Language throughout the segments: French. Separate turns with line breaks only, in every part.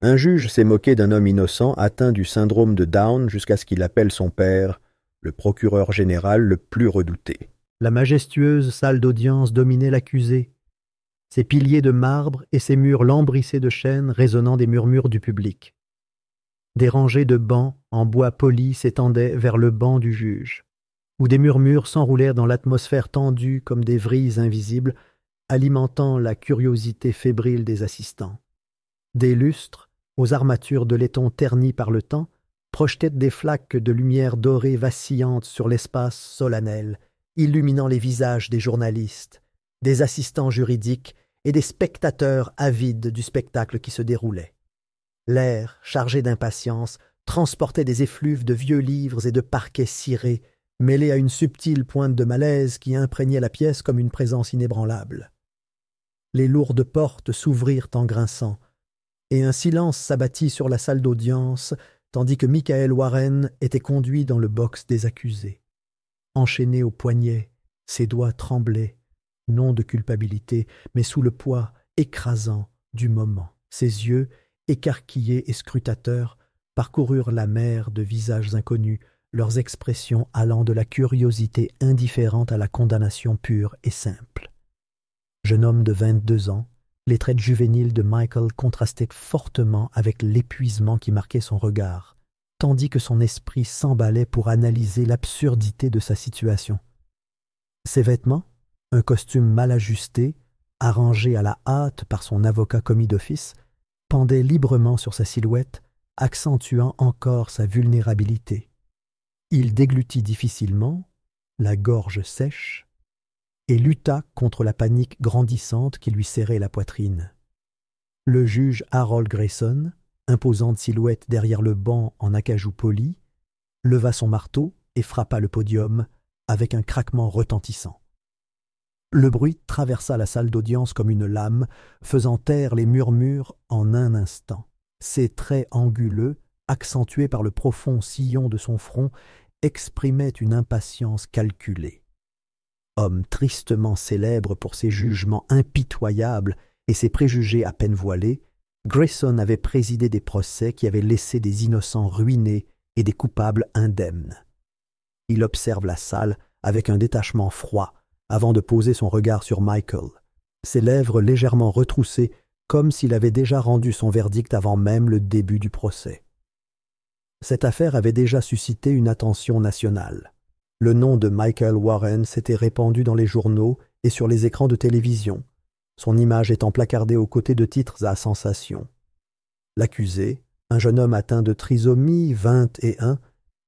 Un juge s'est moqué d'un homme innocent atteint du syndrome de Down jusqu'à ce qu'il appelle son père, le procureur général le plus redouté.
La majestueuse salle d'audience dominait l'accusé, ses piliers de marbre et ses murs lambrissés de chêne résonnant des murmures du public. Des rangées de bancs en bois poli s'étendaient vers le banc du juge, où des murmures s'enroulèrent dans l'atmosphère tendue comme des vrilles invisibles, alimentant la curiosité fébrile des assistants. Des lustres, aux armatures de laiton ternies par le temps, projetaient des flaques de lumière dorée vacillantes sur l'espace solennel, illuminant les visages des journalistes, des assistants juridiques et des spectateurs avides du spectacle qui se déroulait. L'air, chargé d'impatience, transportait des effluves de vieux livres et de parquets cirés, mêlés à une subtile pointe de malaise qui imprégnait la pièce comme une présence inébranlable. Les lourdes portes s'ouvrirent en grinçant, et un silence s'abattit sur la salle d'audience, tandis que Michael Warren était conduit dans le box des accusés. Enchaîné au poignet, ses doigts tremblaient, non de culpabilité, mais sous le poids écrasant du moment. Ses yeux, écarquillés et scrutateurs, parcoururent la mer de visages inconnus, leurs expressions allant de la curiosité indifférente à la condamnation pure et simple. Jeune homme de 22 ans, les traits juvéniles de Michael contrastaient fortement avec l'épuisement qui marquait son regard, tandis que son esprit s'emballait pour analyser l'absurdité de sa situation. Ses vêtements, un costume mal ajusté, arrangé à la hâte par son avocat commis d'office, pendaient librement sur sa silhouette, accentuant encore sa vulnérabilité. Il déglutit difficilement, la gorge sèche, et lutta contre la panique grandissante qui lui serrait la poitrine. Le juge Harold Grayson, imposante silhouette derrière le banc en acajou poli, leva son marteau et frappa le podium avec un craquement retentissant. Le bruit traversa la salle d'audience comme une lame, faisant taire les murmures en un instant. Ses traits anguleux, accentués par le profond sillon de son front, exprimaient une impatience calculée. Homme tristement célèbre pour ses jugements impitoyables et ses préjugés à peine voilés, Grayson avait présidé des procès qui avaient laissé des innocents ruinés et des coupables indemnes. Il observe la salle avec un détachement froid avant de poser son regard sur Michael, ses lèvres légèrement retroussées comme s'il avait déjà rendu son verdict avant même le début du procès. Cette affaire avait déjà suscité une attention nationale. Le nom de Michael Warren s'était répandu dans les journaux et sur les écrans de télévision, son image étant placardée aux côtés de titres à sensation. L'accusé, un jeune homme atteint de trisomie 21,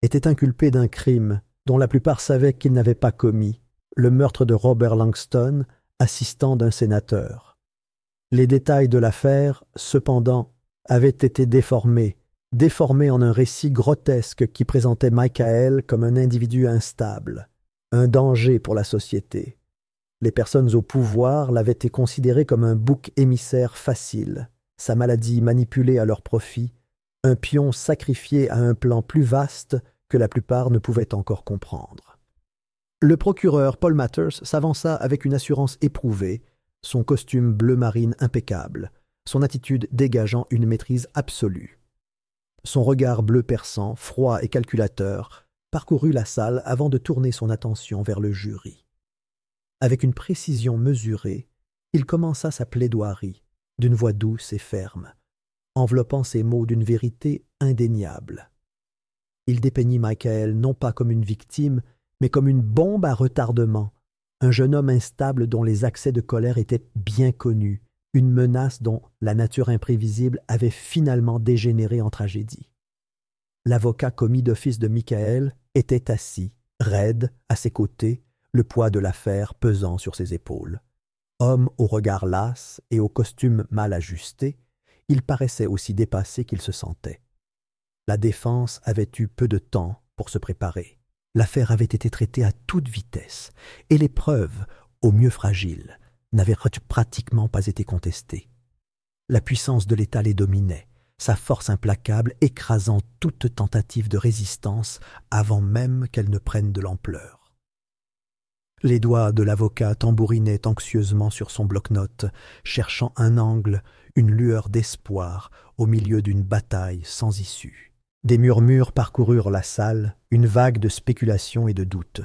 était inculpé d'un crime dont la plupart savaient qu'il n'avait pas commis, le meurtre de Robert Langston, assistant d'un sénateur. Les détails de l'affaire, cependant, avaient été déformés en un récit grotesque qui présentait Michael comme un individu instable, un danger pour la société. Les personnes au pouvoir l'avaient considéré comme un bouc émissaire facile, sa maladie manipulée à leur profit, un pion sacrifié à un plan plus vaste que la plupart ne pouvaient encore comprendre. Le procureur Paul Matters s'avança avec une assurance éprouvée, son costume bleu marine impeccable, son attitude dégageant une maîtrise absolue. Son regard bleu perçant, froid et calculateur, parcourut la salle avant de tourner son attention vers le jury. Avec une précision mesurée, il commença sa plaidoirie, d'une voix douce et ferme, enveloppant ses mots d'une vérité indéniable. Il dépeignit Michael non pas comme une victime, mais comme une bombe à retardement, un jeune homme instable dont les accès de colère étaient bien connus, une menace dont la nature imprévisible avait finalement dégénéré en tragédie. L'avocat commis d'office de Michael était assis, raide, à ses côtés, le poids de l'affaire pesant sur ses épaules. Homme au regard las et au costume mal ajusté, il paraissait aussi dépassé qu'il se sentait. La défense avait eu peu de temps pour se préparer. L'affaire avait été traitée à toute vitesse, et les preuves, au mieux fragiles, n'avaient pratiquement pas été contestées. La puissance de l'État les dominait, sa force implacable écrasant toute tentative de résistance avant même qu'elle ne prenne de l'ampleur. Les doigts de l'avocat tambourinaient anxieusement sur son bloc-notes, cherchant un angle, une lueur d'espoir au milieu d'une bataille sans issue. Des murmures parcoururent la salle, une vague de spéculation et de doute.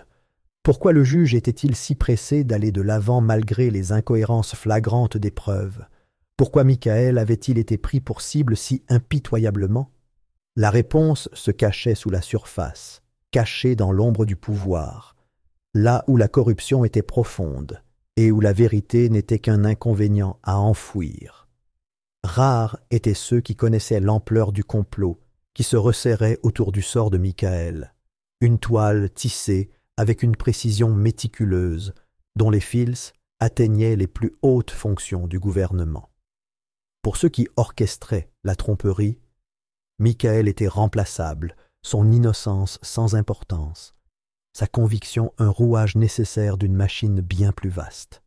Pourquoi le juge était-il si pressé d'aller de l'avant malgré les incohérences flagrantes des preuves? Pourquoi Michael avait-il été pris pour cible si impitoyablement? La réponse se cachait sous la surface, cachée dans l'ombre du pouvoir, là où la corruption était profonde et où la vérité n'était qu'un inconvénient à enfouir. Rares étaient ceux qui connaissaient l'ampleur du complot qui se resserrait autour du sort de Michael, une toile tissée avec une précision méticuleuse dont les fils atteignaient les plus hautes fonctions du gouvernement. Pour ceux qui orchestraient la tromperie, Michael était remplaçable, son innocence sans importance, sa conviction un rouage nécessaire d'une machine bien plus vaste.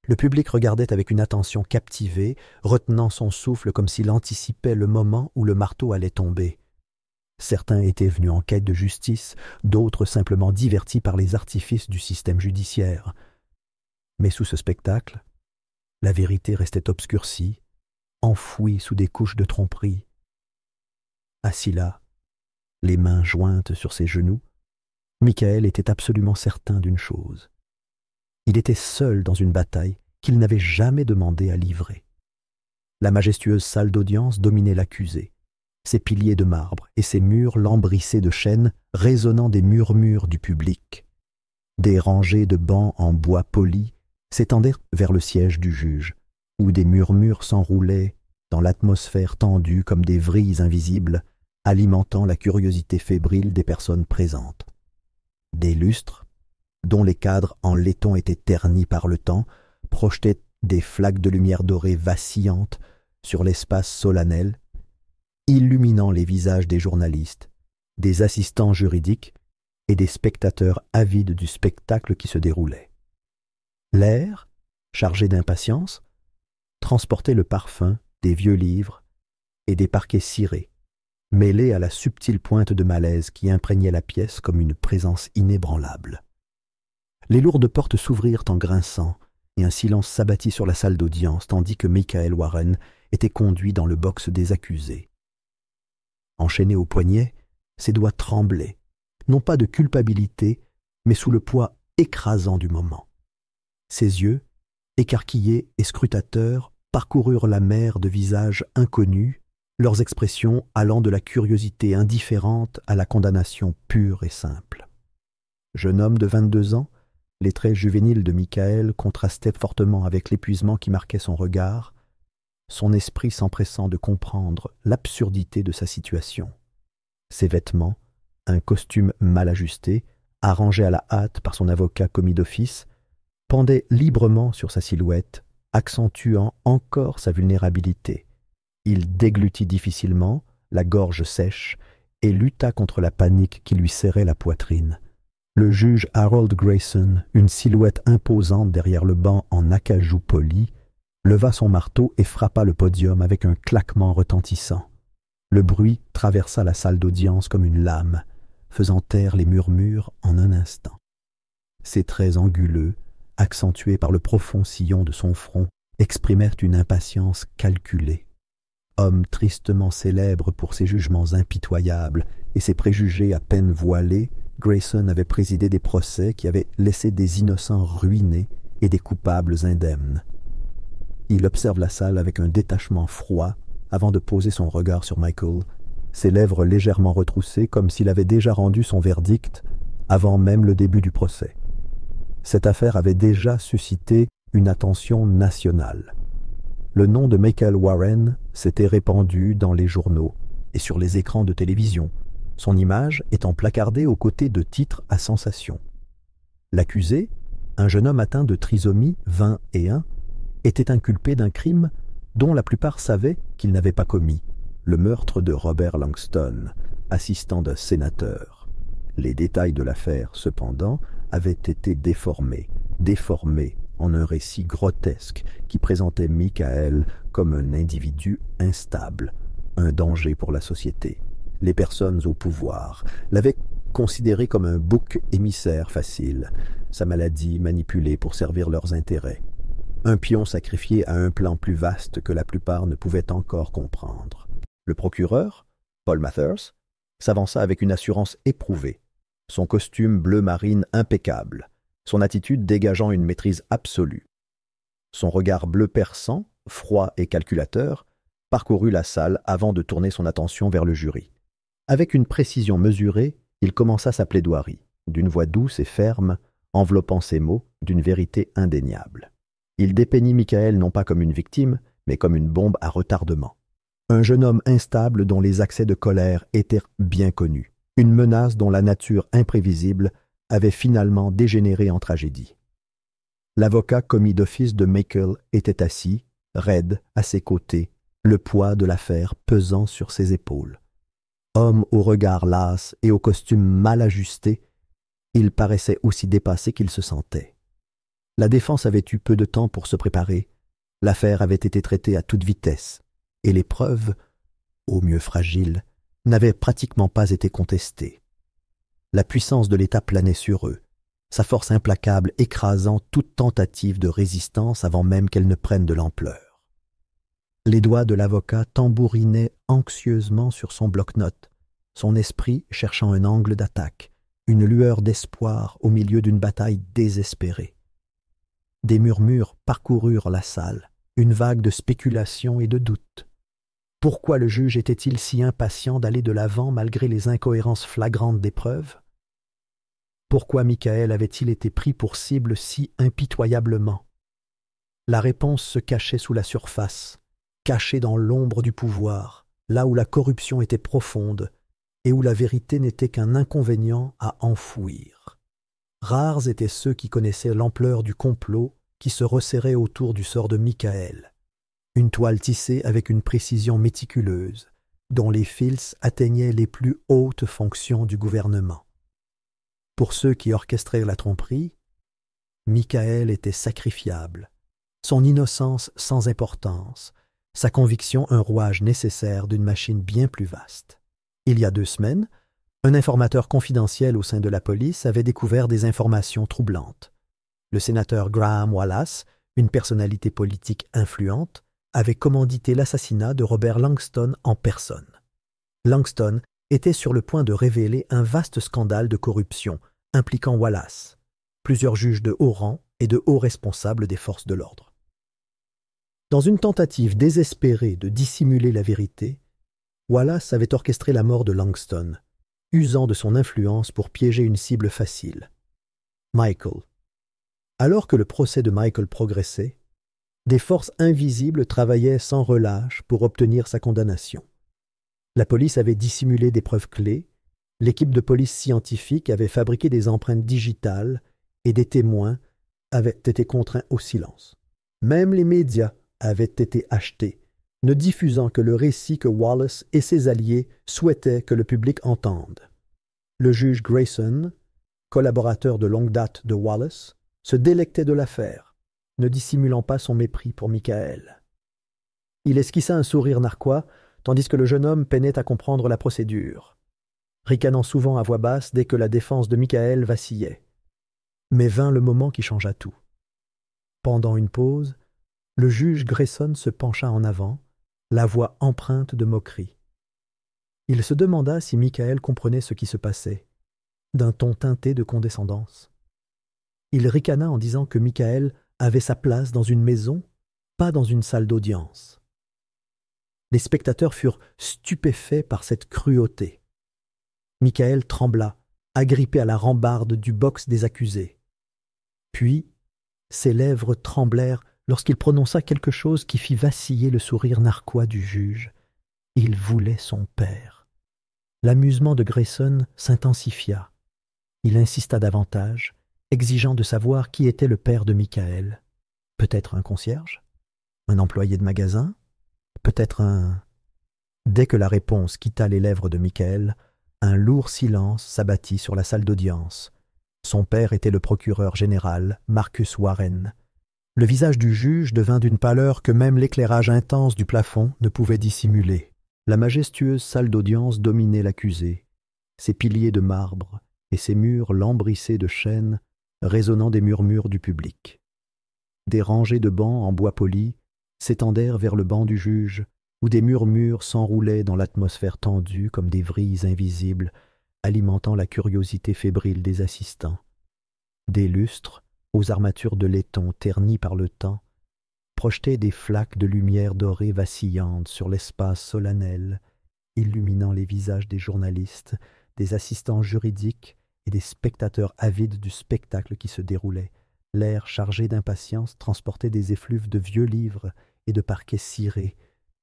Le public regardait avec une attention captivée, retenant son souffle comme s'il anticipait le moment où le marteau allait tomber. Certains étaient venus en quête de justice, d'autres simplement divertis par les artifices du système judiciaire. Mais sous ce spectacle, la vérité restait obscurcie, enfouie sous des couches de tromperie. Assis là, les mains jointes sur ses genoux, Michael était absolument certain d'une chose. Il était seul dans une bataille qu'il n'avait jamais demandé à livrer. La majestueuse salle d'audience dominait l'accusé, ses piliers de marbre et ses murs lambrissés de chêne résonnant des murmures du public. Des rangées de bancs en bois poli s'étendaient vers le siège du juge, où des murmures s'enroulaient dans l'atmosphère tendue comme des vrilles invisibles, alimentant la curiosité fébrile des personnes présentes. Des lustres, dont les cadres en laiton étaient ternis par le temps, projetaient des flaques de lumière dorée vacillantes sur l'espace solennel, illuminant les visages des journalistes, des assistants juridiques et des spectateurs avides du spectacle qui se déroulait. L'air, chargé d'impatience, transportait le parfum des vieux livres et des parquets cirés, mêlés à la subtile pointe de malaise qui imprégnait la pièce comme une présence inébranlable. Les lourdes portes s'ouvrirent en grinçant, et un silence s'abattit sur la salle d'audience, tandis que Michael Warren était conduit dans le box des accusés. Enchaîné au poignet, ses doigts tremblaient, non pas de culpabilité, mais sous le poids écrasant du moment. Ses yeux, écarquillés et scrutateurs, parcoururent la mer de visages inconnus, leurs expressions allant de la curiosité indifférente à la condamnation pure et simple. Jeune homme de 22 ans, les traits juvéniles de Michael contrastaient fortement avec l'épuisement qui marquait son regard, son esprit s'empressant de comprendre l'absurdité de sa situation. Ses vêtements, un costume mal ajusté, arrangé à la hâte par son avocat commis d'office, pendaient librement sur sa silhouette, accentuant encore sa vulnérabilité. Il déglutit difficilement, la gorge sèche, et lutta contre la panique qui lui serrait la poitrine. Le juge Harold Grayson, une silhouette imposante derrière le banc en acajou poli, leva son marteau et frappa le podium avec un claquement retentissant. Le bruit traversa la salle d'audience comme une lame, faisant taire les murmures en un instant. Ses traits anguleux, accentués par le profond sillon de son front, exprimèrent une impatience calculée. Homme tristement célèbre pour ses jugements impitoyables et ses préjugés à peine voilés, Grayson avait présidé des procès qui avaient laissé des innocents ruinés et des coupables indemnes. Il observe la salle avec un détachement froid avant de poser son regard sur Michael, ses lèvres légèrement retroussées comme s'il avait déjà rendu son verdict avant même le début du procès. Cette affaire avait déjà suscité une attention nationale. Le nom de Michael Warren s'était répandu dans les journaux et sur les écrans de télévision, son image étant placardée aux côtés de titres à sensation. L'accusé, un jeune homme atteint de trisomie 21, était inculpé d'un crime dont la plupart savaient qu'il n'avait pas commis, le meurtre de Robert Langston, assistant d'un sénateur. Les détails de l'affaire, cependant, avaient été déformés en un récit grotesque qui présentait Michael comme un individu instable, un danger pour la société. Les personnes au pouvoir l'avaient
considéré comme un bouc émissaire facile, sa maladie manipulée pour servir leurs intérêts. Un pion sacrifié à un plan plus vaste que la plupart ne pouvaient encore comprendre. Le procureur, Paul Mathers, s'avança avec une assurance éprouvée, son costume bleu marine impeccable, son attitude dégageant une maîtrise absolue. Son regard bleu perçant, froid et calculateur, parcourut la salle avant de tourner son attention vers le jury. Avec une précision mesurée, il commença sa plaidoirie, d'une voix douce et ferme, enveloppant ses mots d'une vérité indéniable. Il dépeignit Michael non pas comme une victime, mais comme une bombe à retardement. Un jeune homme instable dont les accès de colère étaient bien connus, une menace dont la nature imprévisible avait finalement dégénéré en tragédie. L'avocat commis d'office de Michael était assis, raide, à ses côtés, le poids de l'affaire pesant sur ses épaules. Homme au regard las et au costume mal ajusté, il paraissait aussi dépassé qu'il se sentait. La défense avait eu peu de temps pour se préparer, l'affaire avait été traitée à toute vitesse, et les preuves, au mieux fragiles, n'avaient pratiquement pas été contestées. La puissance de l'État planait sur eux, sa force implacable écrasant toute tentative de résistance avant même qu'elle ne prenne de l'ampleur. Les doigts de l'avocat tambourinaient anxieusement sur son bloc-notes, son esprit cherchant un angle d'attaque, une lueur d'espoir au milieu d'une bataille désespérée. Des murmures parcoururent la salle, une vague de spéculation et de doute. Pourquoi le juge était-il si impatient d'aller de l'avant malgré les incohérences flagrantes des preuves? Pourquoi Michael avait-il été pris pour cible si impitoyablement? La réponse se cachait sous la surface, cachée dans l'ombre du pouvoir, là où la corruption était profonde et où la vérité n'était qu'un inconvénient à enfouir. Rares étaient ceux qui connaissaient l'ampleur du complot qui se resserrait autour du sort de Michael, une toile tissée avec une précision méticuleuse, dont les fils atteignaient les plus hautes fonctions du gouvernement. Pour ceux qui orchestraient la tromperie, Michael était sacrifiable, son innocence sans importance, sa conviction un rouage nécessaire d'une machine bien plus vaste. Il y a 2 semaines, un informateur confidentiel au sein de la police avait découvert des informations troublantes. Le sénateur Graham Wallace, une personnalité politique influente, avait commandité l'assassinat de Robert Langston en personne. Langston était sur le point de révéler un vaste scandale de corruption impliquant Wallace, plusieurs juges de haut rang et de hauts responsables des forces de l'ordre. Dans une tentative désespérée de dissimuler la vérité, Wallace avait orchestré la mort de Langston, usant de son influence pour piéger une cible facile, Michael. Alors que le procès de Michael progressait, des forces invisibles travaillaient sans relâche pour obtenir sa condamnation. La police avait dissimulé des preuves clés, l'équipe de police scientifique avait fabriqué des empreintes digitales et des témoins avaient été contraints au silence. Même les médias avaient été achetés, ne diffusant que le récit que Wallace et ses alliés souhaitaient que le public entende. Le juge Grayson, collaborateur de longue date de Wallace, se délectait de l'affaire, ne dissimulant pas son mépris pour Michael. Il esquissa un sourire narquois, tandis que le jeune homme peinait à comprendre la procédure, ricanant souvent à voix basse dès que la défense de Michael vacillait. Mais vint le moment qui changea tout. Pendant une pause, le juge Grayson se pencha en avant, la voix empreinte de moquerie. Il se demanda si Michael comprenait ce qui se passait, d'un ton teinté de condescendance. Il ricana en disant que Michael avait sa place dans une maison, pas dans une salle d'audience. Les spectateurs furent stupéfaits par cette cruauté. Michael trembla, agrippé à la rambarde du box des accusés. Puis, ses lèvres tremblèrent lorsqu'il prononça quelque chose qui fit vaciller le sourire narquois du juge. Il voulait son père. L'amusement de Grayson s'intensifia. Il insista davantage, exigeant de savoir qui était le père de Michael. Peut-être un concierge? Un employé de magasin? Peut-être un... Dès que la réponse quitta les lèvres de Michael, un lourd silence s'abattit sur la salle d'audience. Son père était le procureur général, Marcus Warren. Le visage du juge devint d'une pâleur que même l'éclairage intense du plafond ne pouvait dissimuler. La majestueuse salle d'audience dominait l'accusé, ses piliers de marbre et ses murs lambrissés de chaînes, résonnant des murmures du public. Des rangées de bancs en bois poli s'étendèrent vers le banc du juge, où des murmures s'enroulaient dans l'atmosphère tendue comme des vrilles invisibles, alimentant la curiosité fébrile des assistants. Des lustres, aux armatures de laiton ternies par le temps, projetaient des flaques de lumière dorée vacillantes sur l'espace solennel, illuminant les visages des journalistes, des assistants juridiques et des spectateurs avides du spectacle qui se déroulait. L'air chargé d'impatience transportait des effluves de vieux livres et de parquets cirés,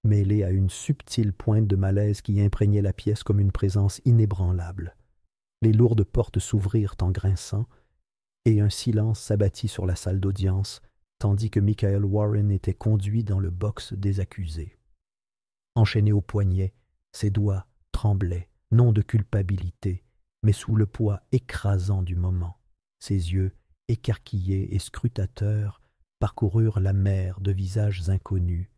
mêlés à une subtile pointe de malaise qui imprégnait la pièce comme une présence inébranlable. Les lourdes portes s'ouvrirent en grinçant, et un silence s'abattit sur la salle d'audience, tandis que Michael Warren était conduit dans le box des accusés. Enchaîné au poignet, ses doigts tremblaient, non de culpabilité, mais sous le poids écrasant du moment. Ses yeux, écarquillés et scrutateurs, parcoururent la mer de visages inconnus,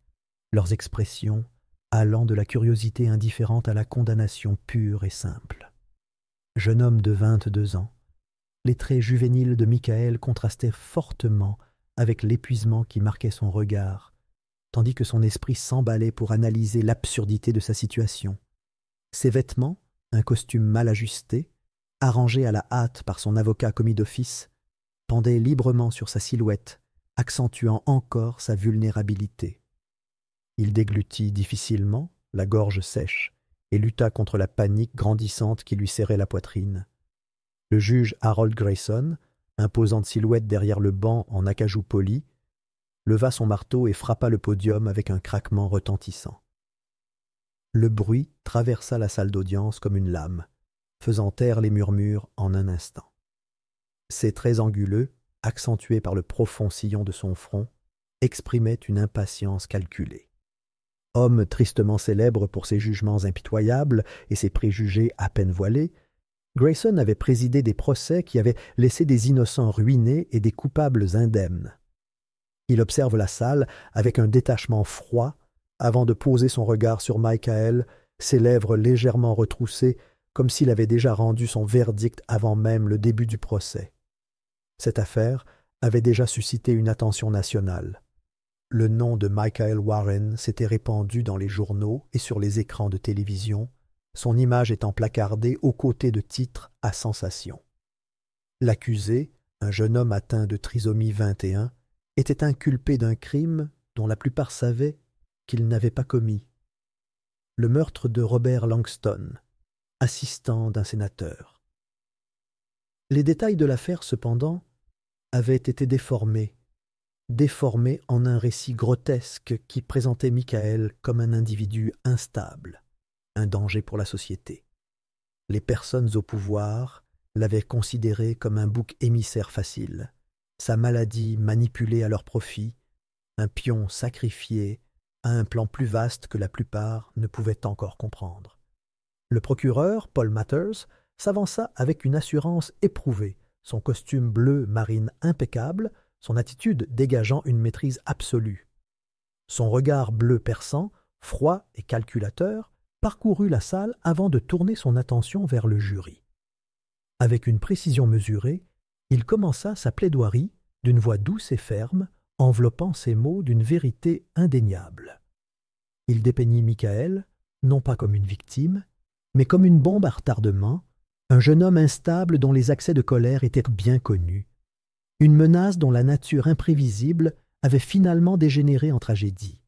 leurs expressions allant de la curiosité indifférente à la condamnation pure et simple. Jeune homme de 22 ans, les traits juvéniles de Michael contrastaient fortement avec l'épuisement qui marquait son regard, tandis que son esprit s'emballait pour analyser l'absurdité de sa situation. Ses vêtements, un costume mal ajusté, arrangé à la hâte par son avocat commis d'office, pendaient librement sur sa silhouette, accentuant encore sa vulnérabilité. Il déglutit difficilement, la gorge sèche, et lutta contre la panique grandissante qui lui serrait la poitrine. Le juge Harold Grayson, imposante silhouette derrière le banc en acajou poli, leva son marteau et frappa le podium avec un craquement retentissant. Le bruit traversa la salle d'audience comme une lame, faisant taire les murmures en un instant. Ses traits anguleux, accentués par le profond sillon de son front, exprimaient une impatience calculée. Homme tristement célèbre pour ses jugements impitoyables et ses préjugés à peine voilés, Grayson avait présidé des procès qui avaient laissé des innocents ruinés et des coupables indemnes. Il observe la salle avec un détachement froid avant de poser son regard sur Michael, ses lèvres légèrement retroussées comme s'il avait déjà rendu son verdict avant même le début du procès. Cette affaire avait déjà suscité une attention nationale. Le nom de Michael Warren s'était répandu dans les journaux et sur les écrans de télévision, son image étant placardée aux côtés de titres à sensation. L'accusé, un jeune homme atteint de trisomie 21, était inculpé d'un crime dont la plupart savaient qu'il n'avait pas commis. Le meurtre de Robert Langston, assistant d'un sénateur. Les détails de l'affaire, cependant, avaient été déformés en un récit grotesque qui présentait Michael comme un individu instable, un danger pour la société. Les personnes au pouvoir l'avaient considéré comme un bouc émissaire facile, sa maladie manipulée à leur profit, un pion sacrifié à un plan plus vaste que la plupart ne pouvaient encore comprendre. Le procureur, Paul Matters, s'avança avec une assurance éprouvée, son costume bleu marine impeccable, son attitude dégageant une maîtrise absolue. Son regard bleu perçant, froid et calculateur, parcourut la salle avant de tourner son attention vers le jury. Avec une précision mesurée, il commença sa plaidoirie d'une voix douce et ferme, enveloppant ses mots d'une vérité indéniable. Il dépeignit Michael, non pas comme une victime, mais comme une bombe à retardement, un jeune homme instable dont les accès de colère étaient bien connus, une menace dont la nature imprévisible avait finalement dégénéré en tragédie.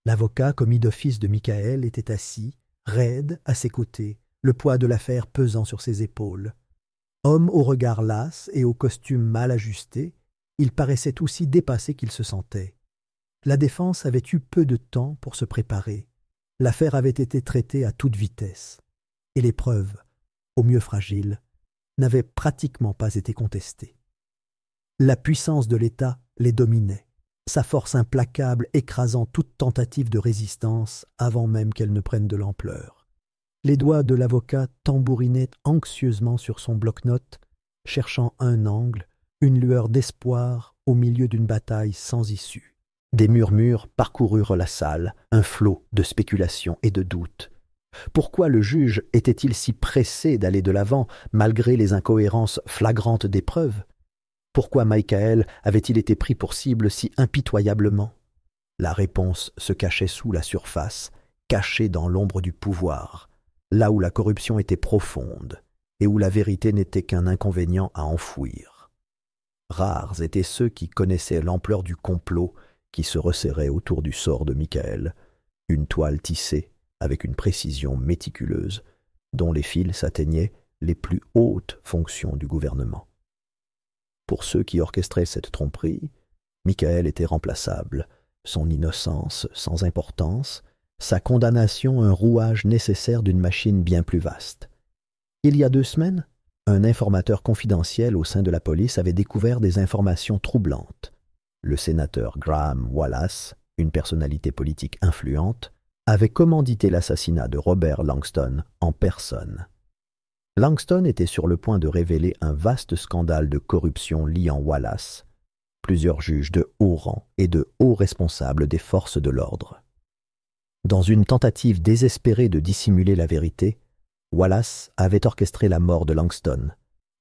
L'avocat commis d'office de Michael était assis, raide, à ses côtés, le poids de l'affaire pesant sur ses épaules. Homme au regard las et au costume mal ajusté, il paraissait aussi dépassé qu'il se sentait. La défense avait eu peu de temps pour se préparer. L'affaire avait été traitée à toute vitesse. Et les preuves, au mieux fragiles, n'avaient pratiquement pas été contestées. La puissance de l'État les dominait, sa force implacable écrasant toute tentative de résistance avant même qu'elle ne prenne de l'ampleur. Les doigts de l'avocat tambourinaient anxieusement sur son bloc-notes, cherchant un angle, une lueur d'espoir au milieu d'une bataille sans issue. Des murmures parcoururent la salle, un flot de spéculations et de doutes. Pourquoi le juge était-il si pressé d'aller de l'avant, malgré les incohérences flagrantes des preuves? Pourquoi Michael avait-il été pris pour cible si impitoyablement? La réponse se cachait sous la surface, cachée dans l'ombre du pouvoir, là où la corruption était profonde et où la vérité n'était qu'un inconvénient à enfouir. Rares étaient ceux qui connaissaient l'ampleur du complot qui se resserrait autour du sort de Michael, une toile tissée avec une précision méticuleuse, dont les fils s'atteignaient les plus hautes fonctions du gouvernement. Pour ceux qui orchestraient cette tromperie, Michael était remplaçable, son innocence sans importance, sa condamnation un rouage nécessaire d'une machine bien plus vaste. Il y a 2 semaines, un informateur confidentiel au sein de la police avait découvert des informations troublantes. Le sénateur Graham Wallace, une personnalité politique influente, avait commandité l'assassinat de Robert Langston en personne. Langston était sur le point de révéler un vaste scandale de corruption liant Wallace, plusieurs juges de haut rang et de hauts responsables des forces de l'ordre. Dans une tentative désespérée de dissimuler la vérité, Wallace avait orchestré la mort de Langston,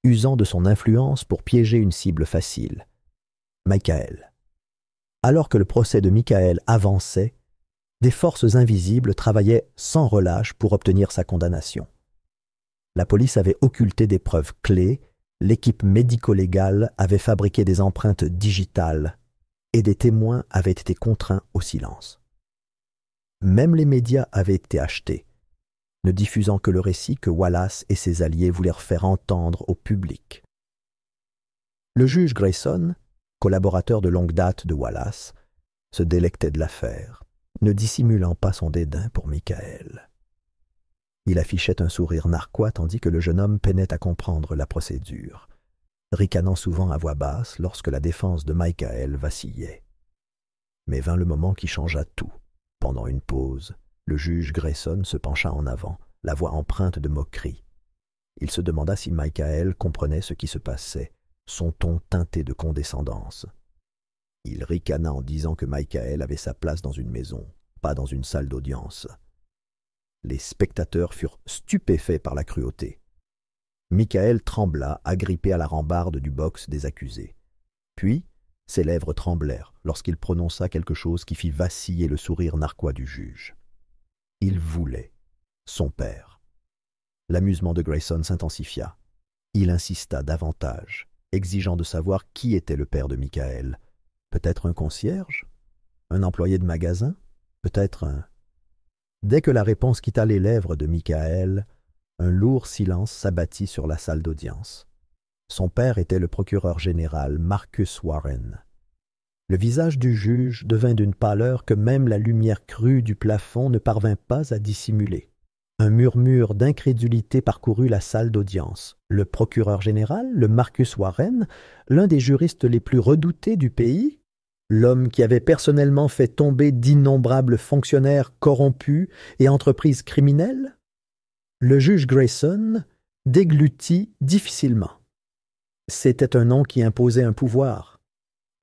usant de son influence pour piéger une cible facile, Michael. Alors que le procès de Michael avançait, des forces invisibles travaillaient sans relâche pour obtenir sa condamnation. La police avait occulté des preuves clés, l'équipe médico-légale avait fabriqué des empreintes digitales et des témoins avaient été contraints au silence. Même les médias avaient été achetés, ne diffusant que le récit que Wallace et ses alliés voulaient faire entendre au public. Le juge Grayson, collaborateur de longue date de Wallace, se délectait de l'affaire, ne dissimulant pas son dédain pour Michael. Il affichait un sourire narquois tandis que le jeune homme peinait à comprendre la procédure, ricanant souvent à voix basse lorsque la défense de Michael vacillait. Mais vint le moment qui changea tout. Pendant une pause, le juge Grayson se pencha en avant, la voix empreinte de moquerie. Il se demanda si Michael comprenait ce qui se passait, son ton teinté de condescendance. Il ricana en disant que Michael avait sa place dans une maison, pas dans une salle d'audience. Les spectateurs furent stupéfaits par la cruauté. Michael trembla, agrippé à la rambarde du box des accusés. Puis, ses lèvres tremblèrent lorsqu'il prononça quelque chose qui fit vaciller le sourire narquois du juge. Il voulait son père. L'amusement de Grayson s'intensifia. Il insista davantage, exigeant de savoir qui était le père de Michael. Peut-être un concierge? Un employé de magasin? Peut-être un... Dès que la réponse quitta les lèvres de Michael, un lourd silence s'abattit sur la salle d'audience. Son père était le procureur général Marcus Warren. Le visage du juge devint d'une pâleur que même la lumière crue du plafond ne parvint pas à dissimuler. Un murmure d'incrédulité parcourut la salle d'audience. Le procureur général, le Marcus Warren, l'un des juristes les plus redoutés du pays, l'homme qui avait personnellement fait tomber d'innombrables fonctionnaires corrompus et entreprises criminelles? Le juge Grayson déglutit difficilement. C'était un nom qui imposait un pouvoir,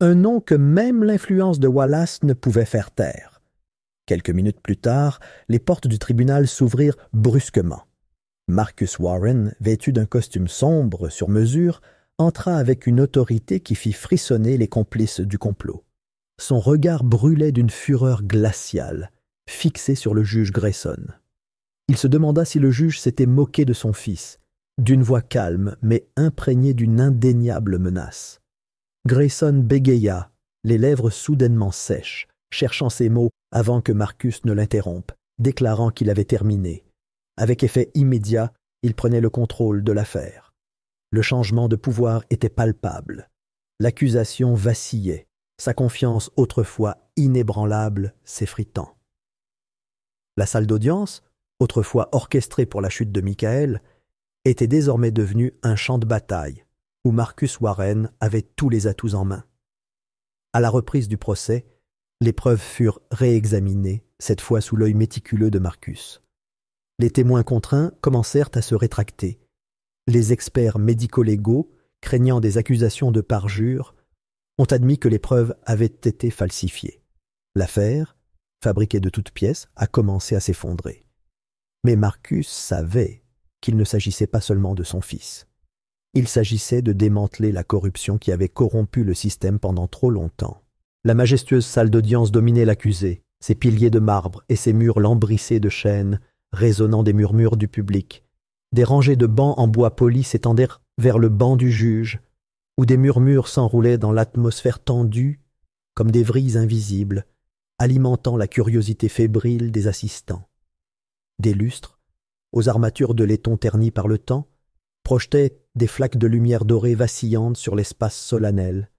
un nom que même l'influence de Wallace ne pouvait faire taire. Quelques minutes plus tard, les portes du tribunal s'ouvrirent brusquement. Marcus Warren, vêtu d'un costume sombre sur mesure, entra avec une autorité qui fit frissonner les complices du complot. Son regard brûlait d'une fureur glaciale, fixé sur le juge Grayson. Il se demanda si le juge s'était moqué de son fils, d'une voix calme mais imprégnée d'une indéniable menace. Grayson bégaya, les lèvres soudainement sèches, cherchant ses mots avant que Marcus ne l'interrompe, déclarant qu'il avait terminé. Avec effet immédiat, il prenait le contrôle de l'affaire. Le changement de pouvoir était palpable. L'accusation vacillait, sa confiance autrefois inébranlable s'effritant. La salle d'audience, autrefois orchestrée pour la chute de Michael, était désormais devenue un champ de bataille où Marcus Warren avait tous les atouts en main. À la reprise du procès, les preuves furent réexaminées, cette fois sous l'œil méticuleux de Marcus. Les témoins contraints commencèrent à se rétracter. Les experts médico-légaux, craignant des accusations de parjure, ont admis que les preuves avaient été falsifiées. L'affaire, fabriquée de toutes pièces, a commencé à s'effondrer. Mais Marcus savait qu'il ne s'agissait pas seulement de son fils. Il s'agissait de démanteler la corruption qui avait corrompu le système pendant trop longtemps. La majestueuse salle d'audience dominait l'accusé, ses piliers de marbre et ses murs lambrissés de chêne, résonnant des murmures du public. Des rangées de bancs en bois poli s'étendaient vers le banc du juge, où des murmures s'enroulaient dans l'atmosphère tendue comme des vrilles invisibles, alimentant la curiosité fébrile des assistants. Des lustres, aux armatures de laiton ternies par le temps, projetaient des flaques de lumière dorée vacillantes sur l'espace solennel,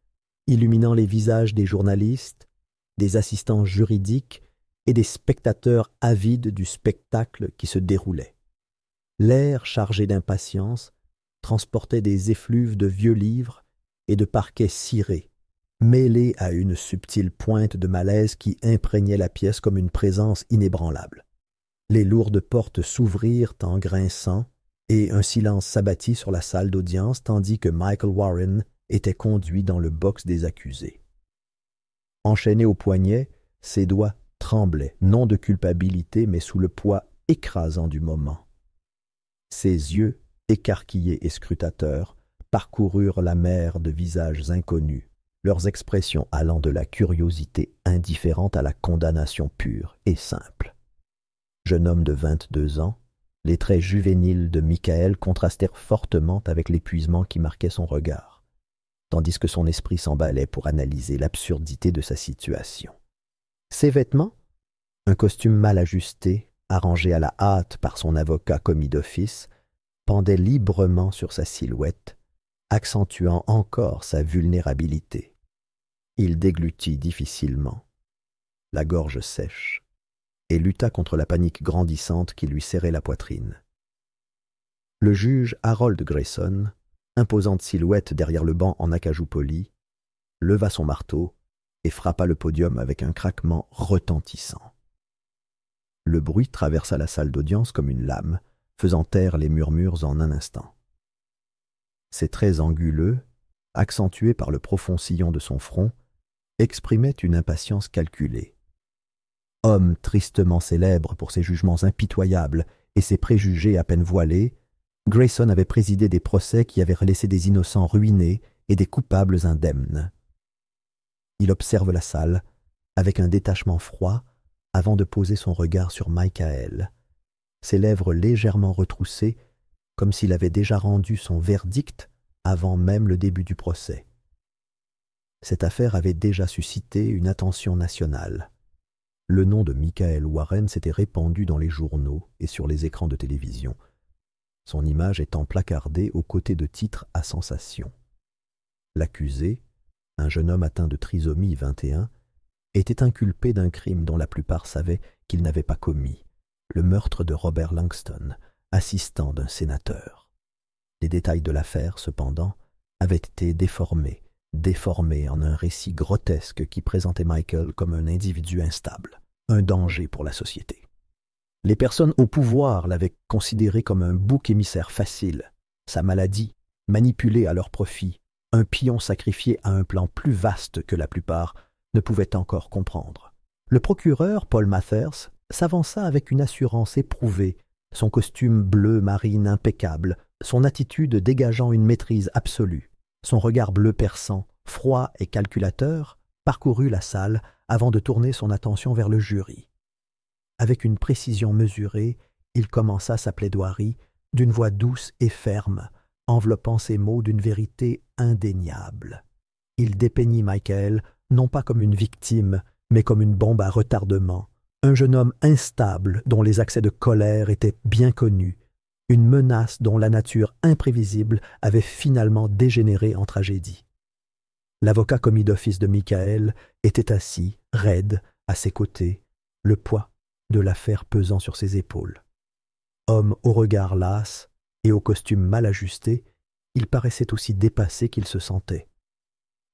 illuminant les visages des journalistes, des assistants juridiques et des spectateurs avides du spectacle qui se déroulait. L'air chargé d'impatience transportait des effluves de vieux livres et de parquets cirés, mêlés à une subtile pointe de malaise qui imprégnait la pièce comme une présence inébranlable. Les lourdes portes s'ouvrirent en grinçant, et un silence s'abattit sur la salle d'audience tandis que Michael Warren était conduit dans le box des accusés. Enchaîné au poignet, ses doigts tremblaient, non de culpabilité, mais sous le poids écrasant du moment. Ses yeux, écarquillés et scrutateurs, parcoururent la mer de visages inconnus, leurs expressions allant de la curiosité indifférente à la condamnation pure et simple. Jeune homme de 22 ans, les traits juvéniles de Michael contrastèrent fortement avec l'épuisement qui marquait son regard, tandis que son esprit s'emballait pour analyser l'absurdité de sa situation. Ses vêtements, un costume mal ajusté, arrangé à la hâte par son avocat commis d'office, pendaient librement sur sa silhouette, accentuant encore sa vulnérabilité. Il déglutit difficilement, la gorge sèche, et lutta contre la panique grandissante qui lui serrait la poitrine. Le juge Harold Grayson, imposante silhouette derrière le banc en acajou poli, leva son marteau et frappa le podium avec un craquement retentissant. Le bruit traversa la salle d'audience comme une lame, faisant taire les murmures en un instant. Ses traits anguleux, accentués par le profond sillon de son front, exprimaient une impatience calculée. Homme tristement célèbre pour ses jugements impitoyables et ses préjugés à peine voilés, Grayson avait présidé des procès qui avaient laissé des innocents ruinés et des coupables indemnes. Il observe la salle avec un détachement froid avant de poser son regard sur Michael, ses lèvres légèrement retroussées comme s'il avait déjà rendu son verdict avant même le début du procès. Cette affaire avait déjà suscité une attention nationale. Le nom de Michael Warren s'était répandu dans les journaux et sur les écrans de télévision, son image étant placardée aux côtés de titres à sensation. L'accusé, un jeune homme atteint de trisomie 21, était inculpé d'un crime dont la plupart savaient qu'il n'avait pas commis, le meurtre de Robert Langston, assistant d'un sénateur. Les détails de l'affaire, cependant, avaient été déformés en un récit grotesque qui présentait Michael comme un individu instable, un danger pour la société. Les personnes au pouvoir l'avaient considéré comme un bouc émissaire facile, sa maladie, manipulée à leur profit, un pion sacrifié à un plan plus vaste que la plupart ne pouvaient encore comprendre. Le procureur, Paul Mathers, s'avança avec une assurance éprouvée, son costume bleu marine impeccable, son attitude dégageant une maîtrise absolue. Son regard bleu perçant, froid et calculateur, parcourut la salle avant de tourner son attention vers le jury. Avec une précision mesurée, il commença sa plaidoirie d'une voix douce et ferme, enveloppant ses mots d'une vérité indéniable. Il dépeignit Michael non pas comme une victime, mais comme une bombe à retardement, un jeune homme instable dont les accès de colère étaient bien connus, une menace dont la nature imprévisible avait finalement dégénéré en tragédie. L'avocat commis d'office de Michael était assis, raide, à ses côtés, le poids de l'affaire pesant sur ses épaules. Homme au regard las et au costume mal ajusté, il paraissait aussi dépassé qu'il se sentait.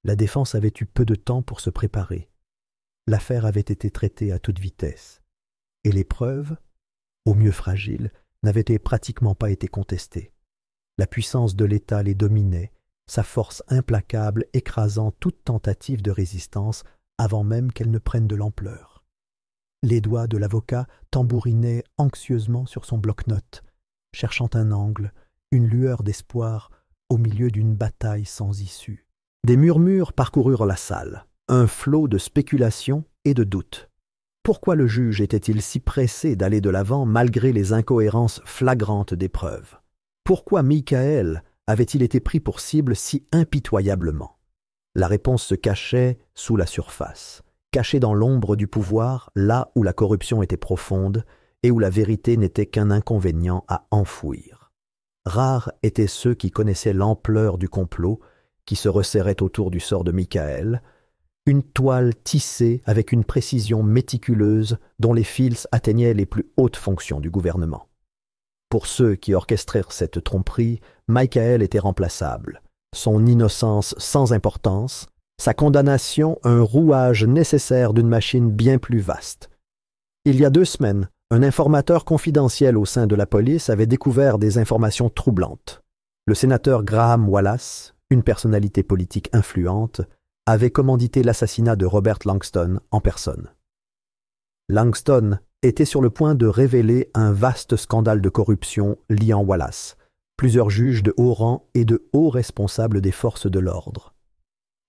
La défense avait eu peu de temps pour se préparer. L'affaire avait été traitée à toute vitesse, et les preuves, au mieux fragiles, n'avaient pratiquement pas été contestées. La puissance de l'État les dominait, sa force implacable écrasant toute tentative de résistance avant même qu'elle ne prenne de l'ampleur.
Les doigts de l'avocat tambourinaient anxieusement sur son bloc-notes, cherchant un angle, une lueur d'espoir au milieu d'une bataille sans issue. Des murmures parcoururent la salle, un flot de spéculations et de doutes. Pourquoi le juge était-il si pressé d'aller de l'avant malgré les incohérences flagrantes des preuves? Pourquoi Michael avait-il été pris pour cible si impitoyablement? La réponse se cachait sous la surface, cachée dans l'ombre du pouvoir, là où la corruption était profonde et où la vérité n'était qu'un inconvénient à enfouir. Rares étaient ceux qui connaissaient l'ampleur du complot qui se resserrait autour du sort de Michael, une toile tissée avec une précision méticuleuse dont les fils atteignaient les plus hautes fonctions du gouvernement. Pour ceux qui orchestrèrent cette tromperie, Michael était remplaçable, son innocence sans importance, sa condamnation un rouage nécessaire d'une machine bien plus vaste. Il y a 2 semaines, un informateur confidentiel au sein de la police avait découvert des informations troublantes. Le sénateur Graham Wallace, une personnalité politique influente, avait commandité l'assassinat de Robert Langston en personne. Langston était sur le point de révéler un vaste scandale de corruption liant Wallace, plusieurs juges de haut rang et de hauts responsables des forces de l'ordre.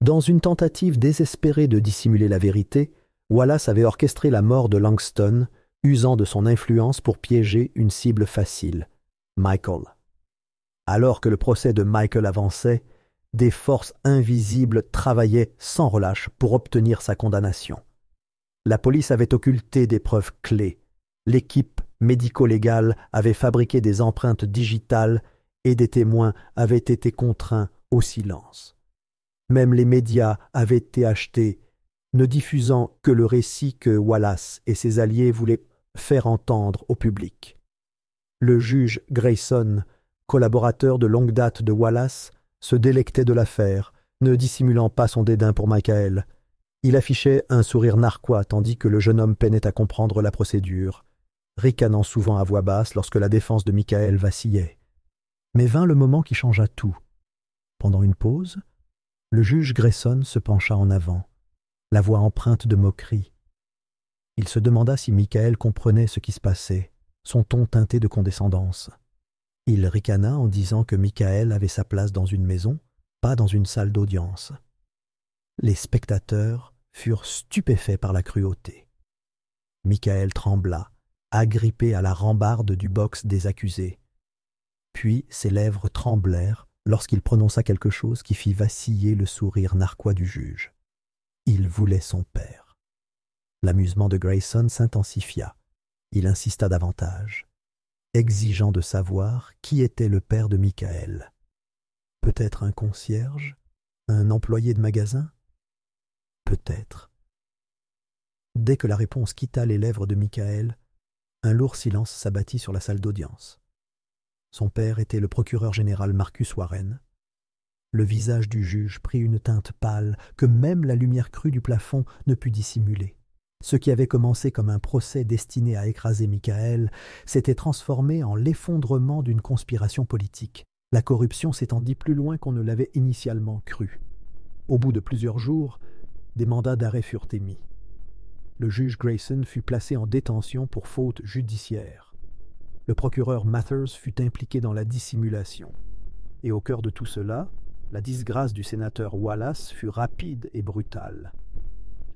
Dans une tentative désespérée de dissimuler la vérité, Wallace avait orchestré la mort de Langston, usant de son influence pour piéger une cible facile, Michael. Alors que le procès de Michael avançait, des forces invisibles travaillaient sans relâche pour obtenir sa condamnation. La police avait occulté des preuves clés. L'équipe médico-légale avait fabriqué des empreintes digitales et des témoins avaient été contraints au silence. Même les médias avaient été achetés, ne diffusant que le récit que Wallace et ses alliés voulaient faire entendre au public. Le juge Grayson, collaborateur de longue date de Wallace, se délectait de l'affaire, ne dissimulant pas son dédain pour Michael. Il affichait un sourire narquois tandis que le jeune homme peinait à comprendre la procédure, ricanant souvent à voix basse lorsque la défense de Michael vacillait. Mais vint le moment qui changea tout. Pendant une pause, le juge Grayson se pencha en avant, la voix empreinte de moquerie. Il se demanda si Michael comprenait ce qui se passait, son ton teinté de condescendance. Il ricana en disant que Michael avait sa place dans une maison, pas dans une salle d'audience. Les spectateurs furent stupéfaits par la cruauté. Michael trembla, agrippé à la rambarde du box des accusés. Puis ses lèvres tremblèrent lorsqu'il prononça quelque chose qui fit vaciller le sourire narquois du juge. Il voulait son père. L'amusement de Grayson s'intensifia. Il insista davantage, exigeant de savoir qui était le père de Michael. Peut-être un concierge? Un employé de magasin? Peut-être. Dès que la réponse quitta les lèvres de Michael, un lourd silence s'abattit sur la salle d'audience. Son père était le procureur général Marcus Warren. Le visage du juge prit une teinte pâle que même la lumière crue du plafond ne put dissimuler. Ce qui avait commencé comme un procès destiné à écraser Michael s'était transformé en l'effondrement d'une conspiration politique, la corruption s'étendit plus loin qu'on ne l'avait initialement cru. Au bout de plusieurs jours, des mandats d'arrêt furent émis. Le juge Grayson fut placé en détention pour faute judiciaire. Le procureur Mathers fut impliqué dans la dissimulation. Et au cœur de tout cela, la disgrâce du sénateur Wallace fut rapide et brutale.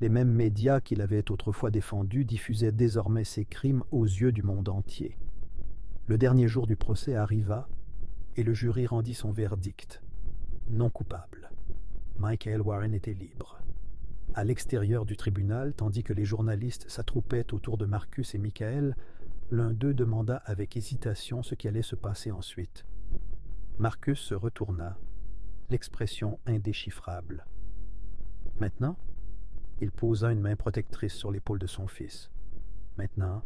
Les mêmes médias qui l'avaient autrefois défendu diffusaient désormais ses crimes aux yeux du monde entier. Le dernier jour du procès arriva et le jury rendit son verdict. Non coupable. Michael Warren était libre. À l'extérieur du tribunal, tandis que les journalistes s'attroupaient autour de Marcus et Michael, l'un d'eux demanda avec hésitation ce qui allait se passer ensuite. Marcus se retourna, l'expression indéchiffrable. Maintenant, il posa une main protectrice sur l'épaule de son fils. Maintenant,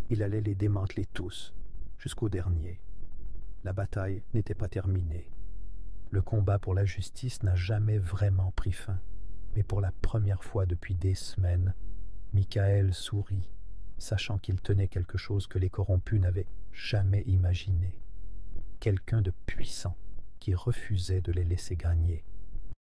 il allait les démanteler tous, jusqu'au dernier. La bataille n'était pas terminée. Le combat pour la justice n'a jamais vraiment pris fin. Mais pour la première fois depuis des semaines, Michael sourit, sachant qu'il tenait quelque chose que les corrompus n'avaient jamais imaginé. Quelqu'un de puissant qui refusait de les laisser gagner.